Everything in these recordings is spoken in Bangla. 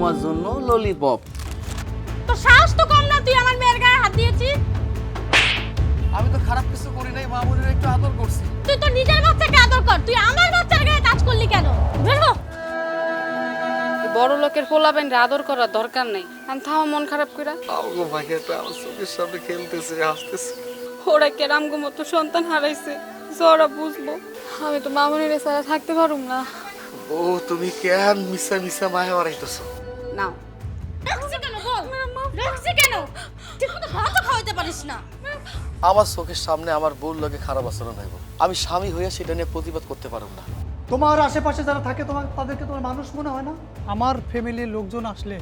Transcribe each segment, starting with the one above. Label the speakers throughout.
Speaker 1: আমার জন্য ললিপপ।
Speaker 2: তো সাহস তো কম না, তুই আমার মেয়ের গায়ে হাত দিয়েছিস।
Speaker 1: আমি তো খারাপ কিছু করি নাই, মামুনির একটু আদর করছি।
Speaker 2: তুই তো নিজের বাচ্চাকে আদর কর, তুই আমার বাচ্চার গায়ে টাচ করলি কেন? বের হ।
Speaker 3: বড় লোকের পোলাবেন আদর করার দরকার নেই। আমি থামা মন খারাপ কইরা।
Speaker 1: আমগো ভাইয়াটা আমার চোখের সামনে খেলতেছে, হাসতেছে।
Speaker 3: ওরা কেরামগো মতো সন্তান হারাইছে, জরা বুঝবো। আমি তো মামুনির ছাড়া থাকতে পারুম না।
Speaker 1: ও তুমি কেন মিশা মিশা মায়া হারাইতেছো?
Speaker 3: নাও।
Speaker 2: রাখছি কেন বল? রাখছি কেন? ঠিক মতো ভাতও খাওয়াতে পারিস না।
Speaker 1: আমার চোখের সামনে আমার বউর লগে খারাপ আচরণ হইব, আমি স্বামী হইয়া সেটা নিয়ে প্রতিবাদ করতে পারব না।
Speaker 4: তোমার আশেপাশে যারা থাকে তাদেরকে তোমার মানুষ মনে হয় না? আমার ফ্যামিলির লোকজন আসলে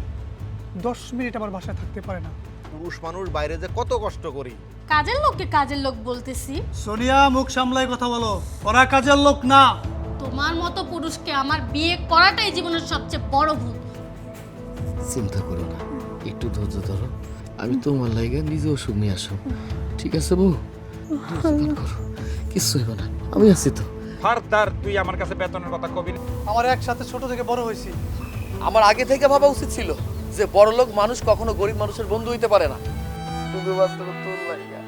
Speaker 4: 10 মিনিট আমার বাসায় থাকতে পারে না।
Speaker 5: পুরুষ মানুষ বাইরে যে কত কষ্ট করি।
Speaker 2: কাজের লোককে কাজের লোক বলতেছি।
Speaker 4: সোনিয়া, মুখ সামলাই কথা বলো, ওরা কাজের লোক না।
Speaker 2: তোমার মতো পুরুষকে আমার বিয়ে করাটাই জীবনের সবচেয়ে বড় ভুল।
Speaker 1: চিন্তা করো না, একটু ধৈর্য ধরো। আমি তোমার লাইগা নিজে ওষুধ নিয়ে আসো, ঠিক আছে বউ? কিছু হইব না, আমি আছি তো।
Speaker 6: ফারদার তুই আমার কাছে বেতনের কথা কবি না।
Speaker 4: আমার একসাথে ছোট থেকে বড় হয়েছি।
Speaker 1: আমার আগে থেকে ভাবা উচিত ছিল যে বড়লোক মানুষ কখনো গরিব মানুষের বন্ধু হইতে পারে না। শুধুমাত্র তোর লাইগা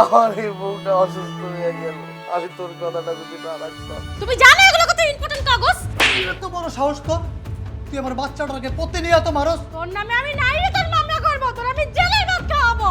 Speaker 1: আমার এই বউটা অসুস্থ হয়ে গেল, আমি তোর কথাটা যদি না রাখতাম।
Speaker 2: তুমি জানো এগুলো কত ইম্পর্টেন্ট কাগজ?
Speaker 4: এত বড় সাহস তো, তুই আমার বাচ্চাটাকে প্রতিনিয়ত মারস।
Speaker 2: তোর নামে আমি নাইরে তোর মামলা করব, তোর আমি জেলে ভাত খাওয়াবো।